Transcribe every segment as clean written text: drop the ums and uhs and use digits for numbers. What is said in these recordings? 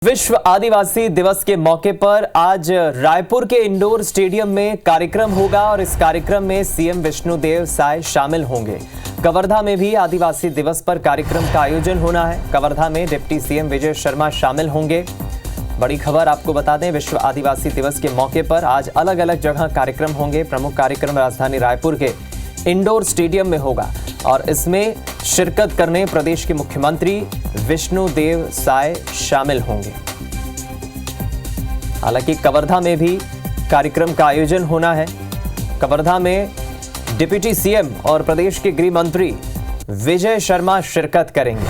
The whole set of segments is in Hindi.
विश्व आदिवासी दिवस के मौके पर आज रायपुर के इंडोर स्टेडियम में कार्यक्रम होगा और इस कार्यक्रम में सीएम विष्णुदेव साय शामिल होंगे। कवर्धा में भी आदिवासी दिवस पर कार्यक्रम का आयोजन होना है। कवर्धा में डिप्टी सीएम विजय शर्मा शामिल होंगे। बड़ी खबर आपको बता दें, विश्व आदिवासी दिवस के मौके पर आज अलग अलग जगह कार्यक्रम होंगे। प्रमुख कार्यक्रम राजधानी रायपुर के इंडोर स्टेडियम में होगा और इसमें शिरकत करने प्रदेश के मुख्यमंत्री विष्णुदेव साय शामिल होंगे। हालांकि कवर्धा में भी कार्यक्रम का आयोजन होना है। कवर्धा में डिप्टी सीएम और प्रदेश के गृह मंत्री विजय शर्मा शिरकत करेंगे।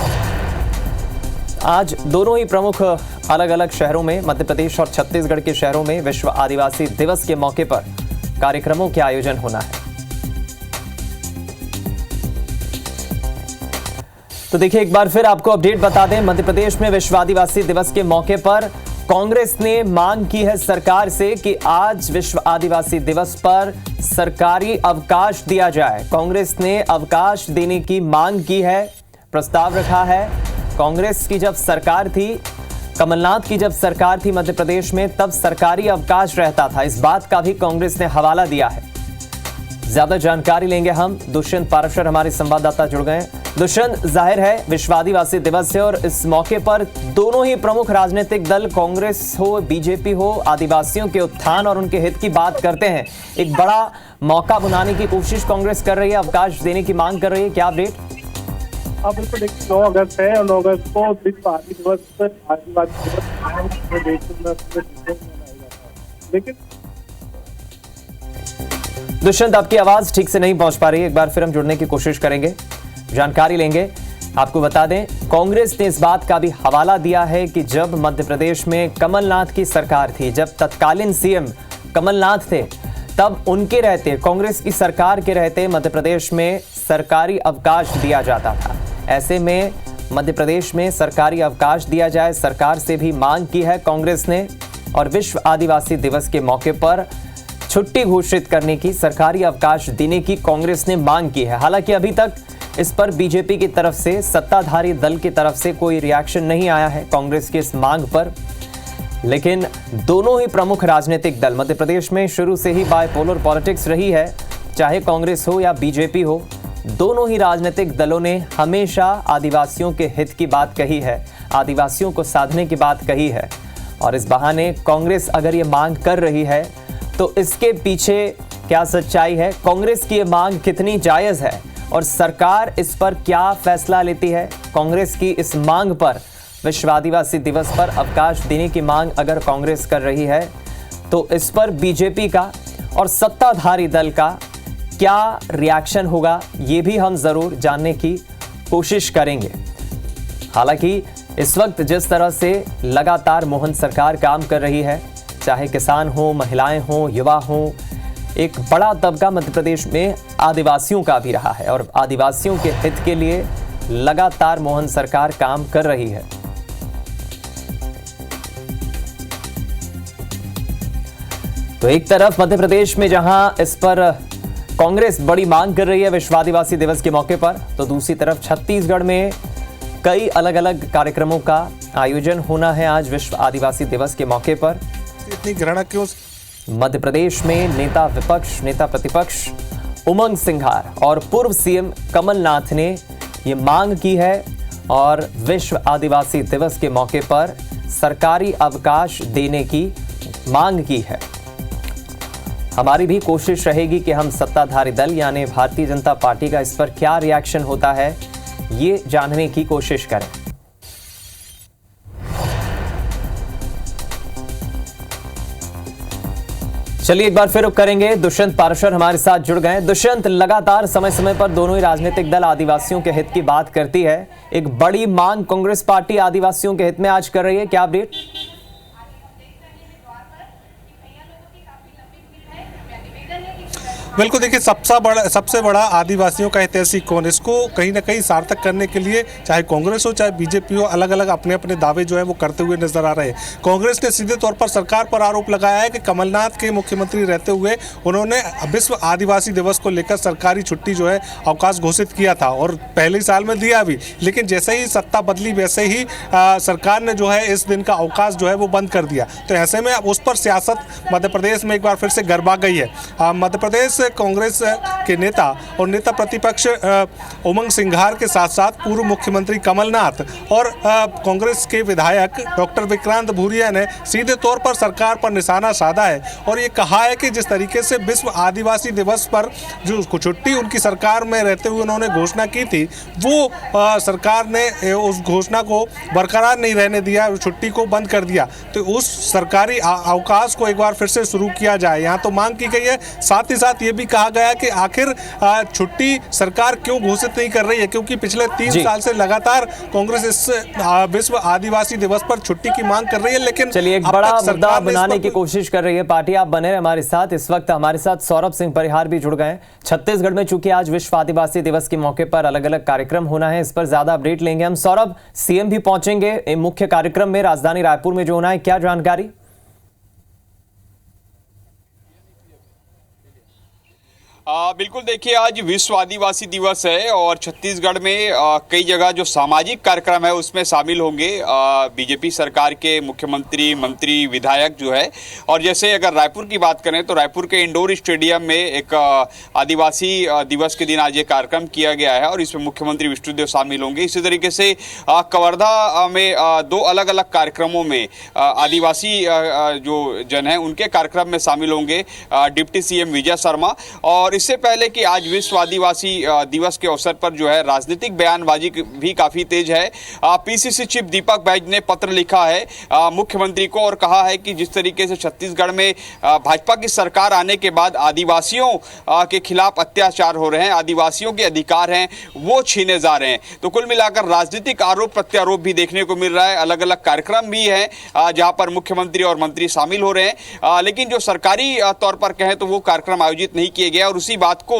आज दोनों ही प्रमुख अलग अलग शहरों में, मध्य प्रदेश और छत्तीसगढ़ के शहरों में विश्व आदिवासी दिवस के मौके पर कार्यक्रमों के आयोजन होना है। तो देखिए, एक बार फिर आपको अपडेट बता दें, मध्य प्रदेश में विश्व आदिवासी दिवस के मौके पर कांग्रेस ने मांग की है सरकार से कि आज विश्व आदिवासी दिवस पर सरकारी अवकाश दिया जाए। कांग्रेस ने अवकाश देने की मांग की है, प्रस्ताव रखा है। कांग्रेस की जब सरकार थी, कमलनाथ की जब सरकार थी मध्य प्रदेश में, तब सरकारी अवकाश रहता था। इस बात का भी कांग्रेस ने हवाला दिया है। ज्यादा जानकारी लेंगे हम, दुष्यंत पाराशर हमारे संवाददाता जुड़ गए। दुष्यंत, जाहिर है विश्व आदिवासी दिवस है और इस मौके पर दोनों ही प्रमुख राजनीतिक दल, कांग्रेस हो, बीजेपी हो, आदिवासियों के उत्थान और उनके हित की बात करते हैं। एक बड़ा मौका बनाने की कोशिश कांग्रेस कर रही है, अवकाश देने की मांग कर रही है। क्या अपडेट? अब बिल्कुल देखिए, 9 अगस्त है और 9 अगस्त को विश्व आदिवासी दिवस लेकिन दुष्यंत, आपकी आवाज ठीक से नहीं पहुंच पा रही है, एक बार फिर हम जुड़ने की कोशिश करेंगे, जानकारी लेंगे। आपको बता दें, कांग्रेस ने इस बात का भी हवाला दिया है कि जब मध्य प्रदेश में कमलनाथ की सरकार थी, जब तत्कालीन सीएम कमलनाथ थे, तब उनके रहते, कांग्रेस की सरकार के रहते मध्य प्रदेश में सरकारी अवकाश दिया जाता था। ऐसे में मध्य प्रदेश में सरकारी अवकाश दिया जाए, सरकार से भी मांग की है कांग्रेस ने और विश्व आदिवासी दिवस के मौके पर छुट्टी घोषित करने की, सरकारी अवकाश देने की कांग्रेस ने मांग की है। हालांकि अभी तक इस पर बीजेपी की तरफ से, सत्ताधारी दल की तरफ से कोई रिएक्शन नहीं आया है कांग्रेस की इस मांग पर। लेकिन दोनों ही प्रमुख राजनीतिक दल, मध्य प्रदेश में शुरू से ही बायपोलर पॉलिटिक्स रही है, चाहे कांग्रेस हो या बीजेपी हो, दोनों ही राजनीतिक दलों ने हमेशा आदिवासियों के हित की बात कही है, आदिवासियों को साधने की बात कही है। और इस बहाने कांग्रेस अगर ये मांग कर रही है तो इसके पीछे क्या सच्चाई है, कांग्रेस की ये मांग कितनी जायज है और सरकार इस पर क्या फैसला लेती है। कांग्रेस की इस मांग पर, विश्व आदिवासी दिवस पर अवकाश देने की मांग अगर कांग्रेस कर रही है तो इस पर बीजेपी का और सत्ताधारी दल का क्या रिएक्शन होगा, ये भी हम जरूर जानने की कोशिश करेंगे। हालांकि इस वक्त जिस तरह से लगातार मोहन सरकार काम कर रही है, चाहे किसान हो, महिलाएं हो, युवा हो, एक बड़ा तबका मध्य प्रदेश में आदिवासियों का भी रहा है और आदिवासियों के हित के लिए लगातार मोहन सरकार काम कर रही है। तो एक तरफ मध्य प्रदेश में जहां इस पर कांग्रेस बड़ी मांग कर रही है विश्व आदिवासी दिवस के मौके पर, तो दूसरी तरफ छत्तीसगढ़ में कई अलग अलग कार्यक्रमों का आयोजन होना है आज विश्व आदिवासी दिवस के मौके पर। इतनी घृणा क्यों? मध्य प्रदेश में नेता विपक्ष, नेता प्रतिपक्ष उमंग सिंघार और पूर्व सीएम कमलनाथ ने ये मांग की है और विश्व आदिवासी दिवस के मौके पर सरकारी अवकाश देने की मांग की है। हमारी भी कोशिश रहेगी कि हम सत्ताधारी दल यानी भारतीय जनता पार्टी का इस पर क्या रिएक्शन होता है, ये जानने की कोशिश करें। चलिए एक बार फिर रुक करेंगे, दुष्यंत पाराशर हमारे साथ जुड़ गए। दुष्यंत, लगातार समय समय पर दोनों ही राजनीतिक दल आदिवासियों के हित की बात करती है। एक बड़ी मांग कांग्रेस पार्टी आदिवासियों के हित में आज कर रही है, क्या अपडेट? बिल्कुल, देखिए सबसे बड़ा आदिवासियों का ऐतिहासिक कौन, इसको कहीं ना कहीं सार्थक करने के लिए चाहे कांग्रेस हो चाहे बीजेपी हो, अलग अलग अपने अपने दावे जो है वो करते हुए नजर आ रहे हैं। कांग्रेस ने सीधे तौर पर सरकार पर आरोप लगाया है कि कमलनाथ के मुख्यमंत्री रहते हुए उन्होंने विश्व आदिवासी दिवस को लेकर सरकारी छुट्टी जो है अवकाश घोषित किया था और पहले ही साल में दिया भी, लेकिन जैसे ही सत्ता बदली वैसे ही सरकार ने जो है इस दिन का अवकाश जो है वो बंद कर दिया। तो ऐसे में अब उस पर सियासत मध्य प्रदेश में एक बार फिर से गरमा गई है। मध्य प्रदेश कांग्रेस के नेता और नेता प्रतिपक्ष उमंग सिंघार के साथ साथ पूर्व मुख्यमंत्री कमलनाथ और कांग्रेस के विधायक डॉक्टर विक्रांत भूरिया ने सीधे तौर पर सरकार पर निशाना साधा है और ये कहा है कि जिस तरीके से विश्व आदिवासी दिवस पर जो छुट्टी उनकी सरकार में रहते हुए उन्होंने घोषणा की थी, वो सरकार ने उस घोषणा को बरकरार नहीं रहने दिया, छुट्टी को बंद कर दिया। तो उस सरकारी अवकाश को एक बार फिर से शुरू किया जाए, यहाँ तो मांग की गई है। साथ ही साथ ये भी कहा गया कि आखिर छुट्टी सरकार क्यों घोषित नहीं कर रही है, क्योंकि पिछले 3 साल से लगातार कांग्रेस इस विश्व आदिवासी दिवस पर छुट्टी की मांग कर रही है। लेकिन चलिए, एक बड़ा मुद्दा बनाने की कोशिश कर रही है पार्टी। आप बने रहे हमारे साथ। इस वक्त हमारे साथ सौरभ सिंह परिहार भी जुड़ गए। छत्तीसगढ़ में चूंकि आज विश्व आदिवासी दिवस के मौके पर अलग अलग कार्यक्रम होना है, इस पर ज्यादा अपडेट लेंगे हम। सौरभ, सीएम भी पहुंचेंगे मुख्य कार्यक्रम में राजधानी रायपुर में जो होना है, क्या जानकारी? बिल्कुल, देखिए आज विश्व आदिवासी दिवस है और छत्तीसगढ़ में कई जगह जो सामाजिक कार्यक्रम है उसमें शामिल होंगे बीजेपी सरकार के मुख्यमंत्री, मंत्री, विधायक जो है। और जैसे अगर रायपुर की बात करें तो रायपुर के इंडोर स्टेडियम में एक आदिवासी दिवस के दिन आज ये कार्यक्रम किया गया है और इसमें मुख्यमंत्री विष्णुदेव शामिल होंगे। इसी तरीके से कवर्धा में 2 अलग अलग कार्यक्रमों में आदिवासी जो जन है उनके कार्यक्रम में शामिल होंगे डिप्टी सीएम विजय शर्मा। और इससे पहले कि आज विश्व आदिवासी दिवस के अवसर पर जो है राजनीतिक बयानबाजी भी काफी तेज है। पीसीसी चीफ दीपक बैज ने पत्र लिखा है मुख्यमंत्री को और कहा है कि जिस तरीके से छत्तीसगढ़ में भाजपा की सरकार आने के बाद आदिवासियों के खिलाफ अत्याचार हो रहे हैं, आदिवासियों के अधिकार हैं वो छीने जा रहे हैं। तो कुल मिलाकर राजनीतिक आरोप प्रत्यारोप भी देखने को मिल रहा है। अलग अलग कार्यक्रम भी हैं जहां पर मुख्यमंत्री और मंत्री शामिल हो रहे हैं, लेकिन जो सरकारी तौर पर कहें तो वो कार्यक्रम आयोजित नहीं किए गए। और उसी बात को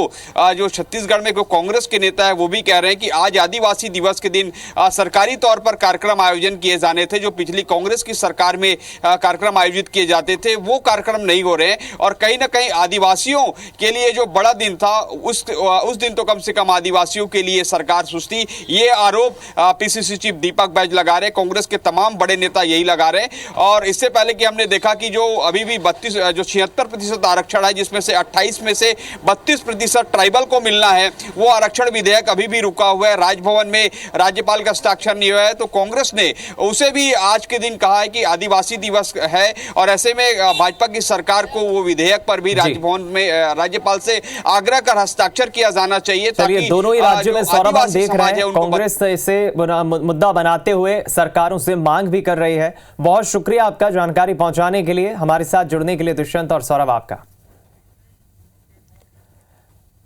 जो छत्तीसगढ़ में जो कांग्रेस के नेता है वो भी कह रहे हैं कि आज आदिवासी दिवस के दिन सरकारी तौर पर कार्यक्रम आयोजन किए जाने थे, जो पिछली कांग्रेस की सरकार में कार्यक्रम आयोजित किए जाते थे वो कार्यक्रम नहीं हो रहे हैं। और कहीं ना कहीं आदिवासियों के लिए जो बड़ा दिन था उस दिन तो कम से कम आदिवासियों के लिए सरकार सुस्ती, ये आरोप पीसीसी चीफ दीपक बैज लगा रहे, कांग्रेस के तमाम बड़े नेता यही लगा रहे हैं। और इससे पहले कि हमने देखा कि जो अभी भी 76% आरक्षण है जिसमें से 28 में से 32% ट्राइबल को मिलना है, वो आरक्षण विधेयक अभी भी रुका हुआ है। राजभवन में राज्यपाल का हस्ताक्षर नहीं हुआ है, तो कांग्रेस ने उसे भी आज के दिन कहा है कि आदिवासी दिवस है और ऐसे में भाजपा की सरकार को वो विधेयक पर भी राजभवन में राज्यपाल से आग्रह कर हस्ताक्षर किया जाना चाहिए। ताकि दोनों ही राज्यों में सौरभ हम देख रहे हैं कांग्रेस इसे मुद्दा बनाते हुए सरकारों से मांग भी कर रही है। बहुत शुक्रिया आपका जानकारी पहुंचाने के लिए, हमारे साथ जुड़ने के लिए दुष्यंत और सौरभ आपका।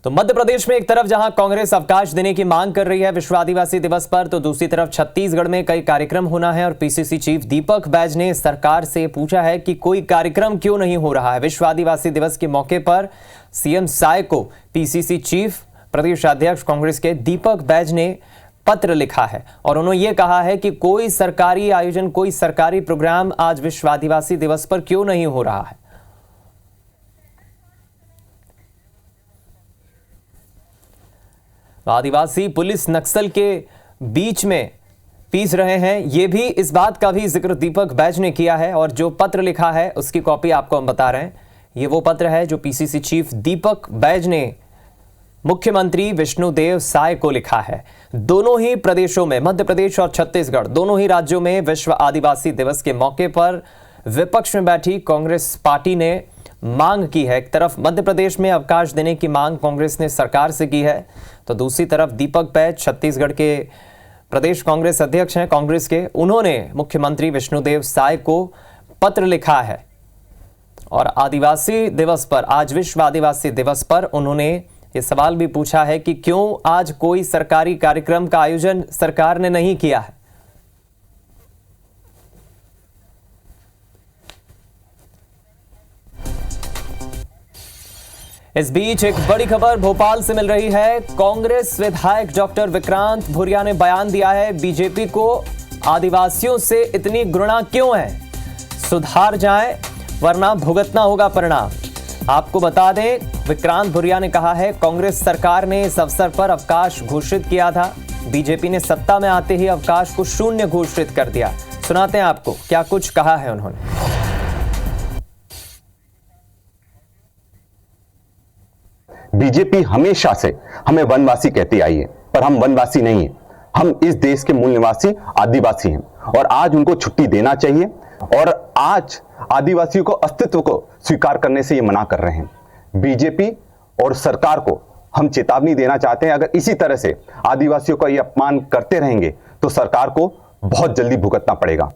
तो मध्य प्रदेश में एक तरफ जहां कांग्रेस अवकाश देने की मांग कर रही है विश्व आदिवासी दिवस पर, तो दूसरी तरफ छत्तीसगढ़ में कई कार्यक्रम होना है और पीसीसी चीफ दीपक बैज ने सरकार से पूछा है कि कोई कार्यक्रम क्यों नहीं हो रहा है। विश्व आदिवासी दिवस के मौके पर सीएम साय को पीसीसी चीफ प्रदेश अध्यक्ष कांग्रेस के दीपक बैज ने पत्र लिखा है और उन्होंने ये कहा है कि कोई सरकारी आयोजन, कोई सरकारी प्रोग्राम आज विश्व आदिवासी दिवस पर क्यों नहीं हो रहा है। आदिवासी पुलिस नक्सल के बीच में पीस रहे हैं, यह भी इस बात का भी जिक्र दीपक बैज ने किया है और जो पत्र लिखा है उसकी कॉपी आपको हम बता रहे हैं। यह वो पत्र है जो पीसीसी चीफ दीपक बैज ने मुख्यमंत्री विष्णुदेव साय को लिखा है। दोनों ही प्रदेशों में, मध्य प्रदेश और छत्तीसगढ़, दोनों ही राज्यों में विश्व आदिवासी दिवस के मौके पर विपक्ष में बैठी कांग्रेस पार्टी ने मांग की है। एक तरफ मध्य प्रदेश में अवकाश देने की मांग कांग्रेस ने सरकार से की है, तो दूसरी तरफ दीपक बैज छत्तीसगढ़ के प्रदेश कांग्रेस अध्यक्ष हैं कांग्रेस के, उन्होंने मुख्यमंत्री विष्णुदेव साय को पत्र लिखा है और आदिवासी दिवस पर, आज विश्व आदिवासी दिवस पर उन्होंने ये सवाल भी पूछा है कि क्यों आज कोई सरकारी कार्यक्रम का आयोजन सरकार ने नहीं किया है। इस बीच एक बड़ी खबर भोपाल से मिल रही है। कांग्रेस विधायक डॉक्टर विक्रांत भुरिया ने बयान दिया है, बीजेपी को आदिवासियों से इतनी घृणा क्यों है, सुधार जाए वरना भुगतना होगा परिणाम। आपको बता दें, विक्रांत भुरिया ने कहा है, कांग्रेस सरकार ने इस अवसर पर अवकाश घोषित किया था, बीजेपी ने सत्ता में आते ही अवकाश को शून्य घोषित कर दिया। सुनाते हैं आपको क्या कुछ कहा है उन्होंने। बीजेपी हमेशा से हमें वनवासी कहती आई है, पर हम वनवासी नहीं हैं। हम इस देश के मूल निवासी आदिवासी हैं और आज उनको छुट्टी देना चाहिए और आज आदिवासियों को अस्तित्व को स्वीकार करने से ये मना कर रहे हैं। बीजेपी और सरकार को हम चेतावनी देना चाहते हैं, अगर इसी तरह से आदिवासियों का ये अपमान करते रहेंगे तो सरकार को बहुत जल्दी भुगतना पड़ेगा।